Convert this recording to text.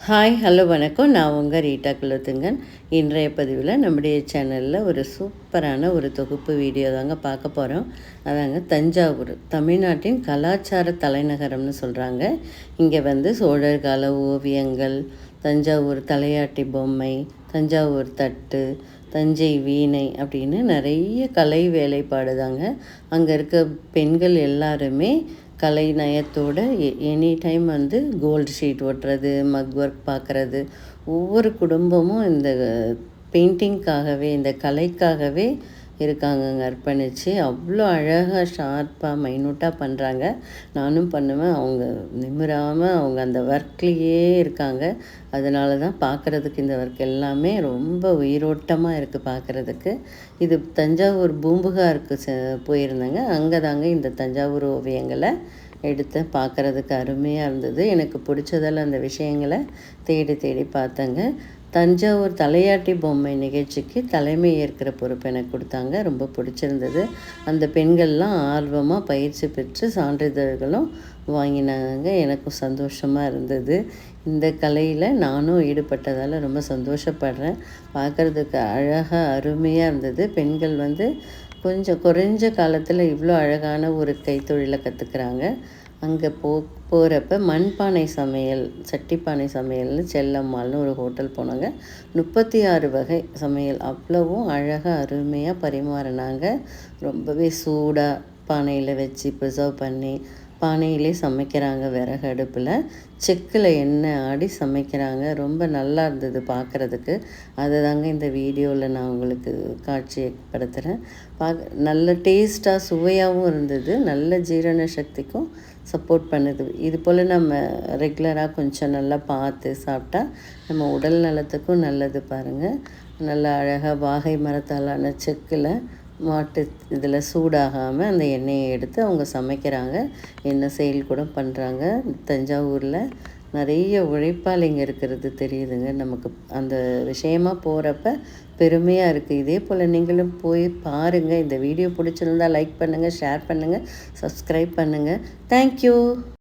Hi hello வணக்கம். நான் உங்கள் ரீட்டா குலத்துங்கன். இன்றைய பதிவில் நம்முடைய சேனலில் ஒரு சூப்பரான ஒரு தொகுப்பு வீடியோ தாங்க பார்க்க போகிறோம். அதாங்க தஞ்சாவூர், தமிழ்நாட்டின் கலாச்சார தலைநகரம்னு சொல்கிறாங்க. இங்கே சோழர் கால ஓவியங்கள், தஞ்சாவூர் தலையாட்டி பொம்மை, தஞ்சாவூர் தட்டு, தஞ்சை வீணை அப்படின்னு நிறைய கலை வேலைப்பாடு தாங்க. அங்கே இருக்க பெண்கள் எல்லாருமே கலை நயத்தோட எனி டைம் கோல்டு ஷீட் ஒட்டுறது, மக் ஒர்க் பார்க்குறது, ஒவ்வொரு குடும்பமும் இந்த பெயிண்டிங்காகவே, இந்த கலைக்காகவே இருக்காங்கங்க அர்ப்பணித்து. அவ்வளோ அழகாக ஷார்ப்பாக மைனூட்டாக பண்ணுறாங்க. நானும் பண்ணுவேன். அவங்க நிமிராமல் அவங்க அந்த ஒர்க்லேயே இருக்காங்க. அதனால தான் பார்க்குறதுக்கு இந்த ஒர்க் எல்லாமே ரொம்ப உயிரோட்டமாக இருக்குது பார்க்குறதுக்கு. இது தஞ்சாவூர் பூம்புகாருக்கு போயிருந்தேங்க. அங்கே தாங்க இந்த தஞ்சாவூர் ஓவியங்களை எடுத்து பார்க்குறதுக்கு அருமையாக இருந்தது. எனக்கு பிடிச்சதில் அந்த விஷயங்களை தேடி தேடி பார்த்தேங்க. தஞ்சாவூர் தலையாட்டி பொம்மை நிகழ்ச்சிக்கு தலைமை ஏற்கிற பொறுப்பு எனக்கு கொடுத்தாங்க. ரொம்ப பிடிச்சிருந்தது. அந்த பெண்கள்லாம் ஆர்வமாக பயிற்சி பெற்று சான்றிதழ்களும் வாங்கினாங்க. எனக்கும் சந்தோஷமாக இருந்தது. இந்த கலையில் நானும் ஈடுபட்டதால் ரொம்ப சந்தோஷப்படுறேன். பார்க்குறதுக்கு அழகாக அருமையாக இருந்தது. பெண்கள் கொஞ்சம் குறைஞ்ச காலத்தில் இவ்வளோ அழகான ஒரு கைத்தொழிலை கற்றுக்குறாங்க. அங்கே போகிறப்ப மண்பானை சமையல், சட்டிப்பானை சமையல்னு செல்லம்மாள்னு ஒரு ஹோட்டல் போனாங்க. 36 வகை சமையல் அவ்வளவும் அழகாக அருமையாக பரிமாறினாங்க. ரொம்பவே சூடாக பானையில் வச்சு ப்ரிசர்வ் பண்ணி பானையிலே சமைக்கிறாங்க. விறகு அடுப்பில் செக்கில் எண்ணெய் ஆடி சமைக்கிறாங்க. ரொம்ப நல்லா இருந்தது பார்க்குறதுக்கு. அதை தாங்க இந்த வீடியோவில் நான் உங்களுக்கு காட்சிப்படுத்துகிறேன். நல்ல டேஸ்ட்டாக சுவையாகவும் இருந்தது. நல்ல ஜீரண சக்திக்கும் சப்போர்ட் பண்ணுது. இது போல் நம்ம ரெகுலராக கொஞ்சம் நல்லா பார்த்து சாப்பிட்டா நம்ம உடல் நலத்துக்கும் நல்லது பாருங்கள். நல்லா அழகாக வாகை மரத்தாலான செக்கில் மாட்டு இதில் சூடாகாமல் அந்த எண்ணெயை எடுத்து அவங்க சமைக்கிறாங்க. எண்ணெய் செயல் கூட பண்ணுறாங்க. தஞ்சாவூரில் நிறைய உழைப்பாளிங்க இருக்கிறது தெரியுதுங்க நமக்கு. அந்த விஷயமாக போகிறப்ப பெருமையாக இருக்குது. இதே போல் நீங்களும் போய் பாருங்கள். இந்த வீடியோ பிடிச்சிருந்தால் லைக் பண்ணுங்கள், ஷேர் பண்ணுங்கள், சப்ஸ்கிரைப் பண்ணுங்கள். தேங்க்யூ.